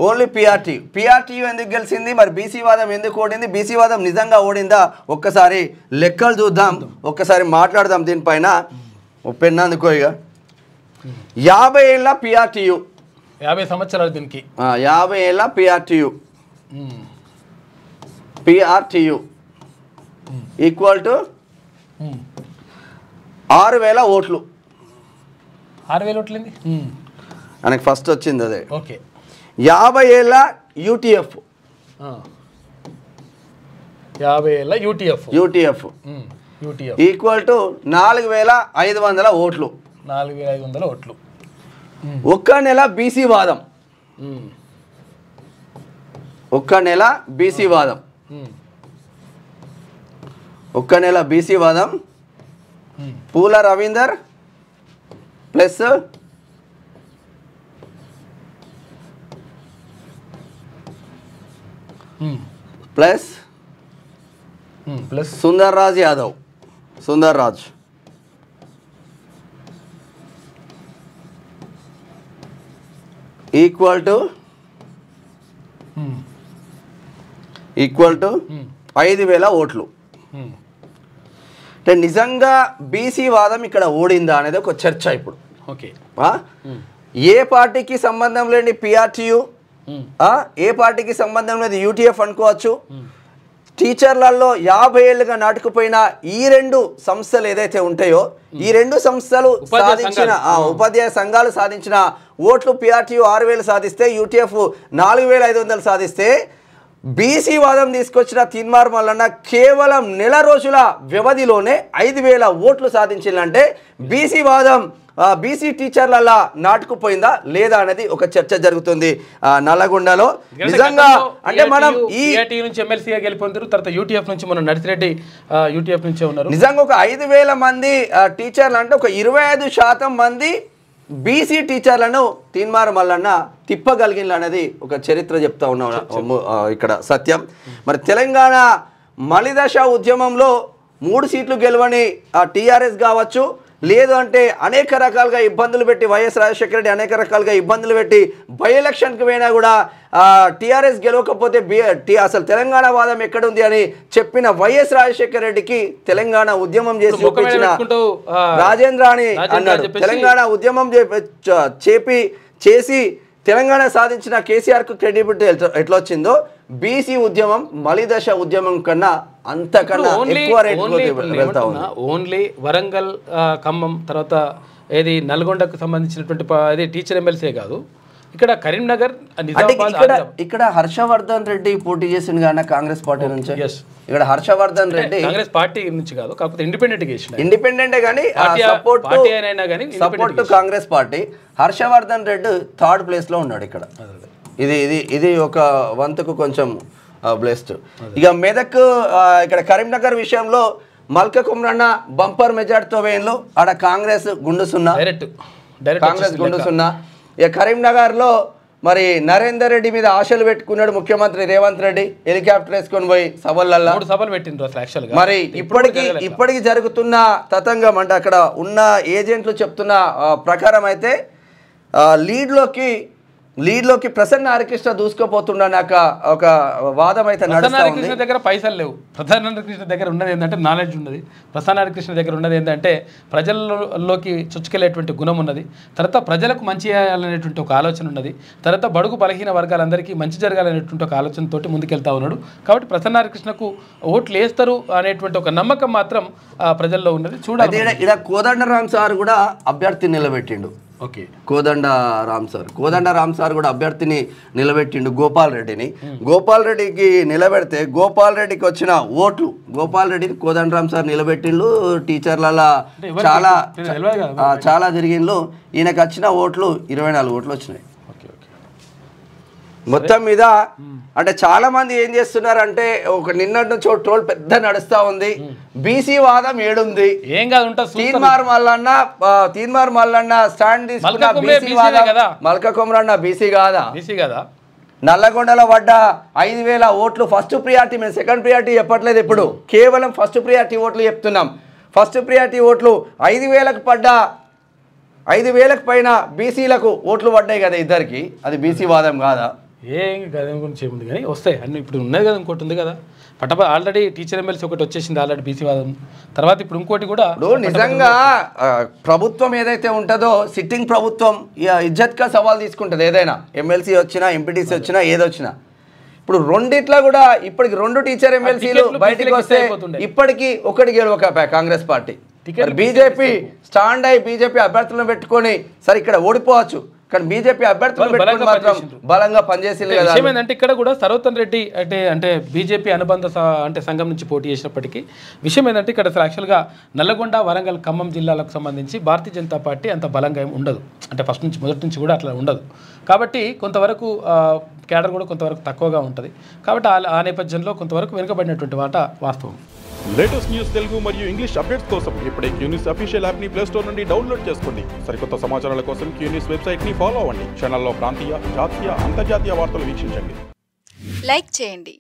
Only PRTU ఎందుకు గెలిచింది, మరి బీసీ వాదం ఎందుకు ఓడింది, బీసీ వాదం నిజంగా ఓడిందా, ఒక్కసారి లెక్కలు చూద్దాం, ఒక్కసారి మాట్లాడదాం దీనిపైన. పెన్నందుకో ఇక 50 ఏళ్ళ పిఆర్టీయూ, 50 సంవత్సరాలు దీనికి, 50 ఏళ్ళ పిఆర్టీయూ ఈక్వల్ టు 6000 ఓట్లు. 6000 ఓట్లేంది మనకి ఫస్ట్ వచ్చింది అదే. ఓకే. 50 ఏళ్ళ యూటీఎఫ్, 50 ఏళ్ళ యూటీఎఫ్ ఈక్వల్ టు 4500 ఓట్లు. 4500 ఓట్లు. ఒక్క నెల బీసీ వాదం, ఒక్క నెల బీసీ వాదం, ఒక్క నెల బీసీ వాదం. పూల Ravinder plus Sundarraj Yadav, Sundarraj equal to 5000 ఓట్లు. అంటే నిజంగా బీసీ వాదం ఇక్కడ ఓడిందా అనేది ఒక చర్చ ఇప్పుడు. ఓకే. ఏ పార్టీకి సంబంధం లేని పిఆర్టీయూ, ఏ పార్టీకి సంబంధం లేదు యూటీఎఫ్ అనుకోవచ్చు. టీచర్లలో 50 ఏళ్ళుగా నాటుకుపోయిన ఈ 2 సంస్థలు ఏదైతే ఉంటాయో, ఈ 2 సంస్థలు సాధించిన ఉపాధ్యాయ సంఘాలు సాధించిన ఓట్లు పిఆర్టీయూ 6000 సాధిస్తే, యూటీఎఫ్ 4500 సాధిస్తే, బీసీ వాదం తీసుకొచ్చిన తీన్మార్ మల్లన్న కేవలం నెల రోజుల వ్యవధిలోనే 5000 ఓట్లు సాధించిందంటే బీసీ వాదం బీసీ టీచర్ల నాటుకుపోయిందా లేదా అనేది ఒక చర్చ జరుగుతుంది నల్లగొండలో. నిజంగా అంటే మనం ఈ నుంచి ఎమ్మెల్సీగా గెలిపొందారు, తర్వాత యూటీఎఫ్ నుంచి మనం నడిసిరెడ్డి యూటీఎఫ్ నుంచే ఉన్నారు. నిజంగా ఒక 5000 మంది టీచర్లు అంటే ఒక 25% మంది బీసీ టీచర్లను తీన్మార్ మల్లన్న తిప్పగలిగిన అనేది ఒక చరిత్ర చెప్తా ఉన్నాం ఇక్కడ సత్యం. మరి తెలంగాణ మలిదశ ఉద్యమంలో 3 సీట్లు గెలవని టీఆర్ఎస్ కావచ్చు, లేదు అంటే అనేక రకాలుగా ఇబ్బందులు పెట్టి వైఎస్ రాజశేఖర రెడ్డి అనేక రకాలుగా ఇబ్బందులు పెట్టి బై ఎలక్షన్కి పోయినా కూడా టీఆర్ఎస్ గెలవకపోతే అసలు తెలంగాణ వాదం ఎక్కడుంది అని చెప్పిన వైఎస్ రాజశేఖర రెడ్డికి తెలంగాణ ఉద్యమం చేసి చూపించిన రాజేంద్ర అని అన్నాడు. తెలంగాణ ఉద్యమం చేసి తెలంగాణ సాధించిన కేసీఆర్కు క్రెడిబిలిటీ ఎట్లా వచ్చిందో, బీసీ ఉద్యమం మలిదశ ఉద్యమం కన్నా అంతకన్నా ఎక్కువ రేట్ వెళ్తా ఉంది. ఓన్లీ వరంగల్, ఖమ్మం, తర్వాత ఏది నల్గొండకు సంబంధించినటువంటి అది టీచర్ ఎమ్మెల్సీ కాదు, ఇక్కడ కరీంనగర్, ఇక్కడ హర్షవర్ధన్ రెడ్డి పోటీ చేసింది కానీ కాంగ్రెస్ పార్టీ నుంచి. ఇక్కడ హర్షవర్ధన్ రెడ్డి కాంగ్రెస్ పార్టీ నుంచి కాదు, కాకపోతే ఇండిపెండెంటే కానీ support Congress party. Harshavardhan Reddy 3rd place లో ఉన్నాడు ఇక్కడ. ఇది ఒక వంతుకు కొంచెం బ్లెస్డ్. ఇక మెదక్, ఇక్కడ కరీంనగర్ విషయంలో మల్క కుమ్రన్న బంపర్ మెజార్టీతో వేయంలో ఆడ కాంగ్రెస్ గుండు సున్నా, కాంగ్రెస్ గుండు సున్నా. ఇక కరీంనగర్లో మరి నరేందర్ రెడ్డి మీద ఆశలు పెట్టుకున్నాడు ముఖ్యమంత్రి రేవంత్ రెడ్డి, హెలికాప్టర్ వేసుకొని పోయి సభలలో 3 సభలు పెట్టిండ్రు. మరి ఇప్పటికి జరుగుతున్న తతంగం అంటే అక్కడ ఉన్న ఏజెంట్లు చెప్తున్న ప్రకారం అయితే లీడ్లోకి ప్రసన్న హరికృష్ణ దూసుకుపోతుండనాక ఒక వాదం అయితే నడుస్తా ఉంది. హరికృష్ణ దగ్గర పైసలు లేవు, ప్రసన్న హరికృష్ణ దగ్గర ఉన్నది ఏంటంటే నాలెడ్జ్ ఉన్నది, ప్రసన్న హరికృష్ణ దగ్గర ఉన్నది ఏంటంటే ప్రజల్లోకి చొచ్చుకెళ్ళేటువంటి గుణం ఉన్నది, తర్వాత ప్రజలకు మంచి చేయాలనేటువంటి ఒక ఆలోచన ఉన్నది, తర్వాత బడుగు బలహీన వర్గాలందరికీ మంచి జరగాలనేటువంటి ఒక ఆలోచనతోటి ముందుకెళ్తా ఉన్నాడు. కాబట్టి ప్రసన్న హరికృష్ణకు ఓట్లు వేస్తారు అనేటువంటి ఒక నమ్మకం మాత్రం ప్రజల్లో ఉన్నది. చూడాలి. ఇక్కడ కోదండరామ్ సార్ కూడా అభ్యర్థి నిలబెట్టిండు. ఓకే. కోదండరామ్ సార్ కూడా అభ్యర్థిని నిలబెట్టిండు గోపాల్ రెడ్డిని. గోపాల్ రెడ్డికి నిలబెడితే గోపాల్ రెడ్డికి వచ్చిన ఓట్లు, గోపాల్ రెడ్డిని కోదండరామ్ సార్ నిలబెట్టిండు. టీచర్లలో చాలా జరిగిండ్లు. ఈయనకు వచ్చిన ఓట్లు 24 ఓట్లు వచ్చినాయి మొత్తం మీద. అంటే చాలా మంది ఏం చేస్తున్నారంటే ఒక నిన్నటి నుంచి ట్రోల్ పెద్ద నడుస్తా ఉంది, బీసీ వాదం ఏడుంది, ఏం కాదు తీన్మార్ మల్లన్న స్టాండ్ తీసుకున్న బీసీ వాదం, మల్క కుమ్రన్న బీసీ కాదా, నల్లగొండలో పడ్డ 5000 ఓట్లు ఫస్ట్ ప్రియారిటీ. మేము సెకండ్ ప్రియారిటీ చెప్పట్లేదు, ఇప్పుడు కేవలం ఫస్ట్ ప్రియారిటీ ఓట్లు చెప్తున్నాం. ఫస్ట్ ప్రియారిటీ ఓట్లు 5000కు పడ్డ 5000కు పైన బీసీలకు ఓట్లు పడ్డాయి కదా ఇద్దరికి, అది బీసీ వాదం కాదా? ఏం గది గురించి ఏముంది కానీ వస్తాయి అన్ని. ఇప్పుడు ఉన్నది కదా, ఇంకోటి ఉంది కదా ఆల్రెడీ టీచర్ ఎమ్మెల్సీ ఒకటి వచ్చేసింది ఆల్రెడీ బీసీ వాదం. తర్వాత ఇప్పుడు ఇంకోటి కూడా నిజంగా ప్రభుత్వం ఏదైతే ఉంటుందో సిట్టింగ్ ప్రభుత్వం ఇజ్జత్గా సవాల్ తీసుకుంటుంది. ఏదైనా ఎమ్మెల్సీ వచ్చినా ఎంపీటీసీ వచ్చినా ఏదొచ్చినా. ఇప్పుడు రెండిట్లో కూడా ఇప్పటికి 2 టీచర్ ఎమ్మెల్సీలు బయటకు వస్తే ఇప్పటికీ ఒకటి గెలవక కాంగ్రెస్ పార్టీ. బీజేపీ స్టాండ్ అయ్యి బీజేపీ అభ్యర్థులను పెట్టుకొని సరే ఇక్కడ ఓడిపోవచ్చు, కానీ బీజేపీ అభ్యర్థులు పెట్టుకొని మాత్రం బలంగా పనిచేసింది కదా. విషయం ఏంటంటే ఇక్కడ కూడా సర్వోత్తమ్ రెడ్డి అంటే బీజేపీ అనుబంధ సంఘం నుంచి పోటీ చేసినప్పటికీ విషయం ఏంటంటే ఇక్కడ యాక్చువల్గా నల్లగొండ, వరంగల్, ఖమ్మం జిల్లాలకు సంబంధించి భారతీయ జనతా పార్టీ అంత బలంగా ఏమి ఉండదు. అంటే మొదటి నుంచి కూడా అట్లా ఉండదు. కాబట్టి కొంతవరకు క్యాడర్ కూడా కొంతవరకు తక్కువగా ఉంటుంది. కాబట్టి ఆ నేపథ్యంలో కొంతవరకు వెనుకబడినటువంటి మాట వాస్తవం. లేటెస్ట్ న్యూస్ తెలుగు మరియు ఇంగ్లీష్ అప్డేట్స్ కోసం ఇప్పుడే క్యూన్యూస్ అఫీషియల్ యాప్ని ప్లే స్టోర్ నుండి డౌన్లోడ్ చేసుకోండి. సరికొత్త సమాచారాల కోసం క్యూన్యూస్ వెబ్సైట్ని ఫాలో అవ్వండి. ఛానల్లో ప్రాంతీయ, జాతీయ, అంతర్జాతీయ వార్తలు వీక్షించండి. లైక్ చేయండి.